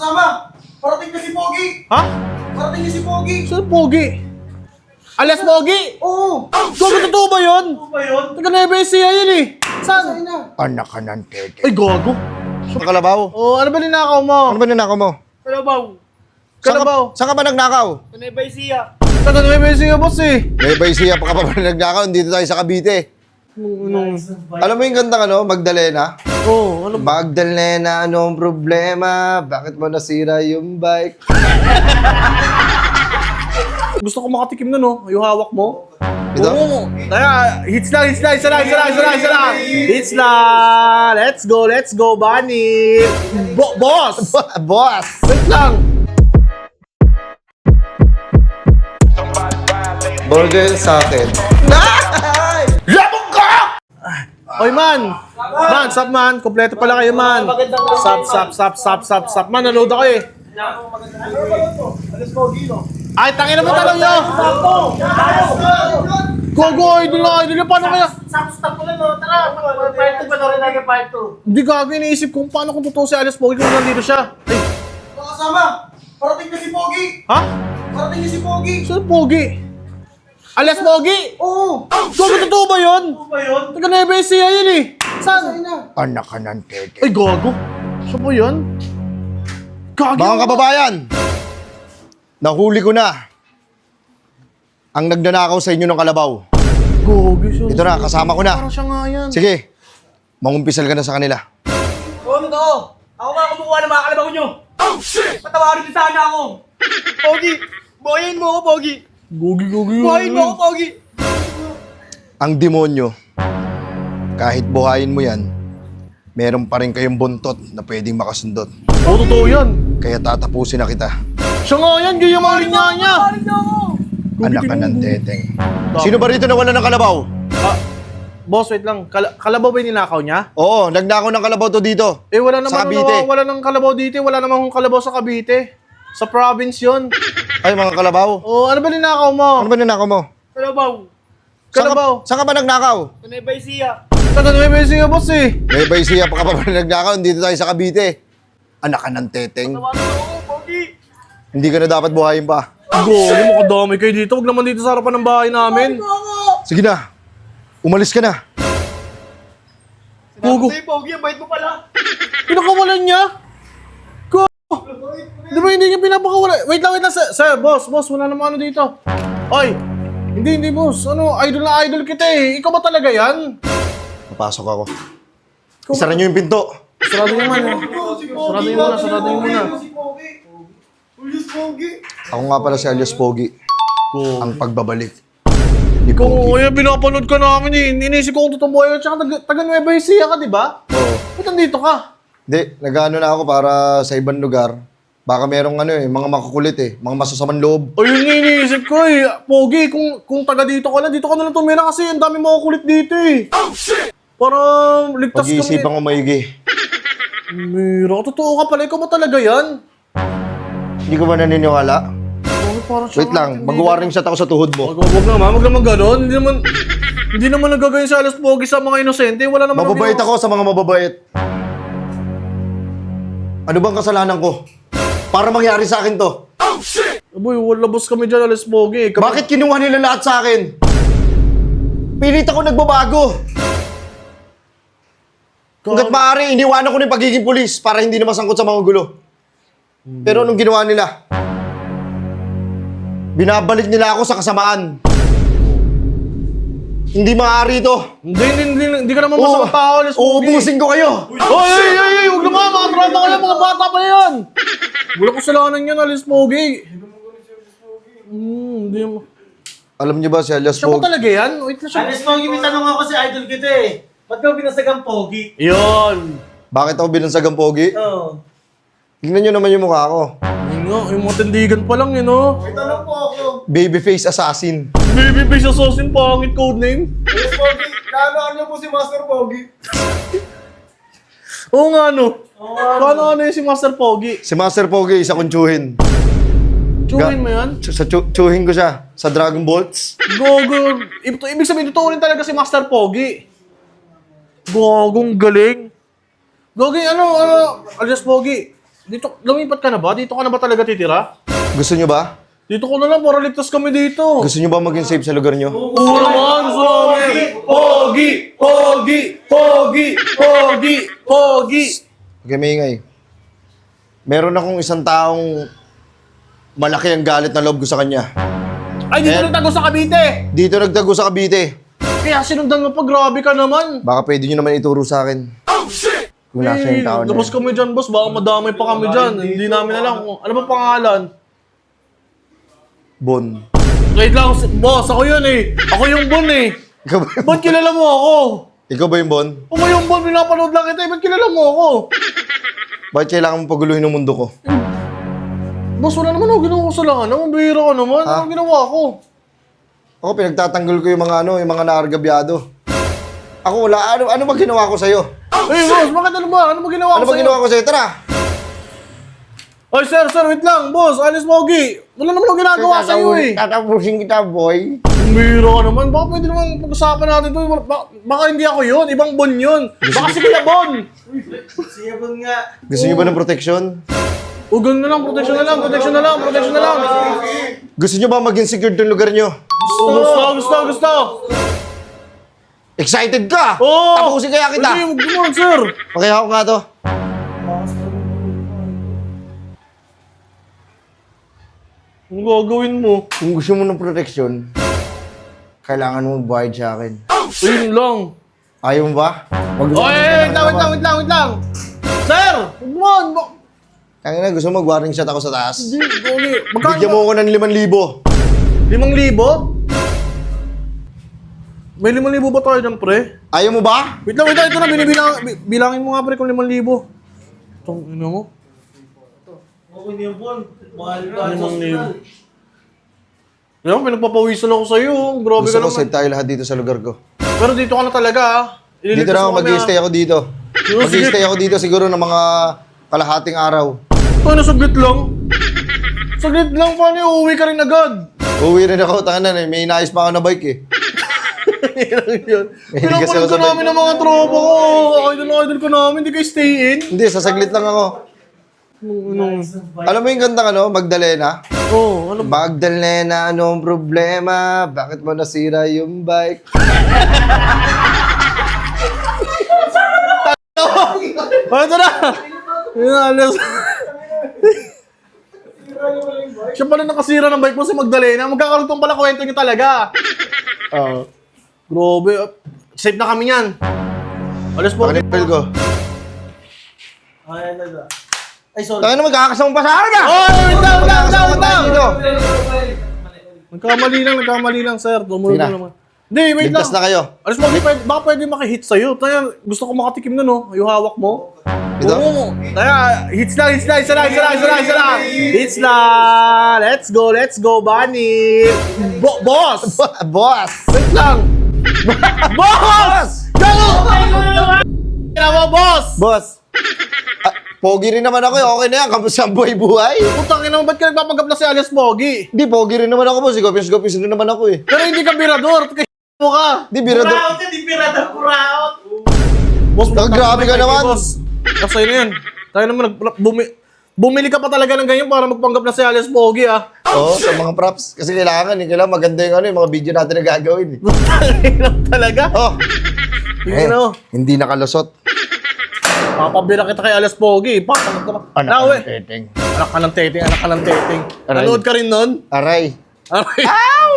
kasama! Parating na si Pogi! Ha? Parating na si Pogi! Saan Pogi? Alias Pogi? Oo! Gago, totoo ba yun? Ano ba yun? Taga Nueva Ecija yun eh. Saan Saan? na? Anak ka ng tete. Ay, gago. Sa kalabaw? Oh, ano ba ninakaw mo? Ano ba ninakaw mo? Kalabaw. Saan Kalabaw. Saan ka ba nagnakaw? Sa Nueva Ecija. Taga Nueva Ecija, boss eh. May Baisiya pa ka pa ba nagnakaw? Dito tayo sa Cavite. Alam mo yung gandang ano, Magdalena? Oh, ano ba? Magdalena, anong problema? Bakit mo nasira yung bike? Gusto ko makatikim na no, yung hawak mo. Ito? Oo. Tara, hits lang. Isa lang. Hits lang. Let's go, Bunny. Boss! Boss! Wait lang. Burger sa akin. Labog ka! Oy, man! Man, sup, man. Kompleto pala kayo, man. Sup. Man, nanood ako eh. Alas Pogi, no? Ay, tangina mo tanong nyo! Gogo, idol na. Paano kaya? Stop ko lang, no? Tara! Part 2 pa na rin lagi, part 2. Hindi gago, iniisip kung paano kung totoo si Alias Pogi kung nandito siya. Ay, Ano kasama? Parating na si Pogi! ha? Parating na si Pogi! Saan Pogi? Alias Pogi? Oo! Gogo, totoo ba yun? Ano ba yun? Taga Nueva Ecija yun eh. Saan Saan? na? Anak ka ng tete. Ay, gago. Siya po yun? Gago. Mga kababayan, nahuli ko na ang nagnanakaw sa inyo ng kalabaw. Gago siya. Ito na, kasama ko na. Parang siya nga yan. Sige, mangumpisal ka na sa kanila. Oo, totoo! Ako nga kumukuha ng mga kalabaw nyo! Oh, shit! Patawarin niyo sana ako! Pogi! Buhayin mo ako, Pogi! Gogi. Buhayin mo ako, Pogi! Ang demonyo, kahit buhayin mo yan, meron pa rin kayong buntot na pwedeng makasundot. Oo, totoo yan. Kaya tatapusin na kita. Siya nga yan, ganyan mga linya niya. Buhayin niyo ako! Anak ka ng teteng. Sino ba rito nawala ng kalabaw? Ah, boss, wait lang. Kalabaw ba yung ninakaw niya? Oo, nagnakaw ng kalabaw to dito. Eh, wala naman Sa Cavite. wala nang kalabaw dito. Wala namang kalabaw sa Cavite. Sa province yun. Ay, mga kalabaw. Oh, ano ba ninakaw mo? Ano ba ninakaw mo? Kalabaw! Kalabaw. Saan ka ba nagnakaw? Sa Nueva Ecija! Taga Nueva Ecija, boss eh. May Baisiya pa ka pa ba nagnakaw? Dito tayo sa Cavite. Anak ka ng teteng. Tawarin mo ako, Pogi! Hindi ka na dapat buhayin pa. Gogi, makadami kayo dito. Huwag naman dito sa harapan ng bahay namin. Sige na. Umalis ka na. Gogo. Sa'yo, Pogi, ang bait mo pala! Pinakawalan niya? Go! Di ba hindi niya pinapakawala? Wait lang. Sir, boss, wala namang ano dito. Oy! Hindi, boss. Ano, idol na idol kita eh. Ikaw ba talaga yan? Papasok ako. Isara niyo yung pinto. Sarado niyo man. Sarado niyo muna. Si Pogi! Ulis Pogi! Ako nga pala si Alias Pogi. Ang pagbabalik ni Kung Pogi. pinapanood ka namin eh. Inisip ko kung totoong buhay. Tsaka taga Nueva Ecija ka, di ba? Oo. Ba't nandito ka? Hindi, nag-ano na ako para sa ibang lugar. Baka merong ano eh, mga makukulit eh, mga masasamang loob. Ayun nga iniisip ko eh. Pogi, kung taga dito ka lang, dito ka na lang tumira kasi ang dami mga kulit dito eh. Oh, shit! Parang ligtas kami. Pag-iisipan ko maigi. Mira, totoo ka pala. Ikaw ba talaga yan? Hindi ko ba naniniwala? Pogi, parang siya Wait lang, mag-warning shot ako sa tuhod mo. Wag naman ganon. Hindi naman nagagawin sa Alias Pogi sa mga inosente. Wala naman Mababait ako sa mga mababait. Ano bang kasalanan ko? Para mangyari sa akin to. Aboy, wala boss kami dyan, Alias Pogi. Bakit kinuha nila lahat sa akin? Pilit ako nagbabago. Hanggat maaari, iniwanan ko na yung pagiging pulis para hindi na masangkot sa mga gulo. Pero anong ginawa nila? Binabalik nila ako sa kasamaan. Hindi maaari ito. Hindi ka naman masama tao, Alias Pogi. Uubusin ko kayo. Oy, huwag naman, mga tropa ko yan, mga bata pa yan. Wala kasalanan yan, Alias Pogi. Hindi mo. Alam niyo ba si Alias Siya ba Pogi? talaga yan? Wait lang siya. Alis Pogi, may tanong ako si idol kita eh. Ba't ka binasagang Pogi? Yun. Bakit ako binansagang Pogi? Oo. Tingnan niyo naman yung mukha ko. Yun nga, yung mga tindigan pa lang yun, oh. May tanong po ako. Babyface assassin. Baby face assassin, pangit code name. Alis Pogi, kaano niyo po si Master Pogi? Oo nga, no. Paano yung si Master Pogi? Si Master Pogi, isa kong tsuhin. Chewin mo yan? Tsuhin ko siya sa Dragon Balls. Gogo. Ibig sabihin, tutuunin talaga si Master Pogi. Gogong galing. Gogi, Alias Pogi. Dito, lumipat ka na ba? Dito ka na ba talaga titira? Gusto nyo ba? Dito ko na lang para ligtas kami dito. Gusto nyo ba maging safe sa lugar nyo? Oo naman, sorry! Pogi! Pogi! Pogi! Pogi! Pogi! Okay, maingay. Meron akong isang taong malaki ang galit na loob ko sa kanya. Ay, dito nagtago sa Cavite! Dito nagtago sa Cavite. Kaya sinundan mo pa, grabe ka naman. Baka pwede nyo naman ituro sa akin. Kung nasa yung tao na labas yun. kami dyan, boss. Baka madamay pa kami dyan. Hindi namin alam kung ano ba pangalan. Bon. Wait lang, boss. Ako yun eh. Ako yung Bon eh. Ikaw ba yung Ba't kilala mo ako? Ikaw ba yung Bon? Ako yung Bon, pinapanood lang kita eh. Ba't kilala mo ako? Bakit kailangan mong paguluhin ng mundo ko? Boss, wala naman ako ginawa kasalanan. Ang bihira ka naman. Ha? Ano ginawa ko? Ako, pinagtatanggol ko yung mga naargabyado. Ako, wala. Ano ba ginawa ko sa'yo? Eh, boss, bakit ano ba? Ano ba ginawa Ano ko ba sa'yo? ginawa ko sa'yo? Tara! Ay, sir, wait lang. Boss, Alice Pogi. Wala naman ako ginagawa sa'yo eh. Tatapusin kita, boy. Ang bihira ka naman. Baka pwede naman pag-usapan natin ito. Baka hindi ako yun. Ibang Bon yun. Baka si Kuya Bon. Siyabon nga. Gusto niyo ba ng proteksyon? O, ganun na lang. Protection na lang. Protection na lang. Protection na lang. Gusto niyo ba maging secured yung lugar niyo? Gusto. Excited ka? Oo. Tapusin kaya kita? Hindi, huwag naman, sir. Pakihawak nga to. Ano gagawin mo? Kung gusto mo ng proteksyon, kailangan mo magbayad sa akin. Ayun lang. Ayaw mo ba? Oy, wait lang. Sir! Huwag naman. Kaya na, gusto mo mag-warning shot ako sa taas? Hindi, okay. Magkano Bigyan mo ako ng 5,000. 5,000? May 5,000 ba tayo dyan, pre? Ayaw mo ba? Wait lang. Ito na. Bilangin mo nga, pre, kung 5,000. Itong, ano mo? Okay na yung Bon. Mahal ba? 5,000. Yan, pinagpapawisan ako sa'yo. Grabe Gusto ka ko naman. safe tayo lahat dito sa lugar ko. Pero dito ka na talaga, ah. Dito na ako, mag-i-stay ako dito. Mag-i-stay ako dito siguro ng mga kalahating araw. Ito, nasaglit lang. Saglit lang, paano yung uuwi ka rin agad? Uwi rin ako, tangan na, may inayos pa ako na bike eh. Yun. Mahilig kasi Pinapalit ako ko sa namin ng mga tropa ko. Idol ko namin, hindi kayo stay in. Hindi, sasaglit lang ako. Alam mo yung kantang ano, Magdalena? Oo, ano ba? Magdalena, anong problema? Bakit mo nasira yung bike? Ito na! Yun na, alas. Siya pala nakasira ng bike mo si Magdalena. Magkakarutong pala kwento niyo talaga. Grabe. Safe na kami yan. Alas po. Pakinipil ko. Ay, ano. Ay, sorry. Tangan na, magkakasama pa sa akin ah! Oy, wait lang. Dito. Nagkamali lang, sir. Tumunod Sige na. na naman. Hindi, wait lang. Ligtas na kayo. Alas mo, baka pwede makihit sa'yo. Tayo, gusto ko makatikim na, no? Yung hawak mo. Ito? Oo. Kaya, hits lang. Isa lang. Hits na. Let's go, Bunny. Boss! Boss! Wait lang. Boss! Gago! Kaya mo, boss! Boss! Pogi rin naman ako eh. Okay na yan. Kamusta ang buhay-buhay? Putang ina mo, ba't ka nagpapagap na si Alias Pogi? Hindi, pogi rin naman ako, boss. Gopis rin naman ako eh. Pero hindi ka birador. Kaya mo ka. Hindi, birado. Puraot yan, di pirata, puraot. Boss, Grabe ka naman. Boss. Sa'yo na yan. Tayo naman, bumili ka pa talaga ng ganyan para magpanggap na si Alias Pogi, ah. Oo, sa mga props. Kasi kailangan maganda yung yung mga video natin na gagawin eh. Talaga? Oh! Tingnan mo. Hindi nakalusot. Papabila kita kay Alias Pogi. Papanggap ka pa. Nawe. teteng. Anak ka ng teteng. Aray. Nanood ka rin nun? Aray. Aray. Ow!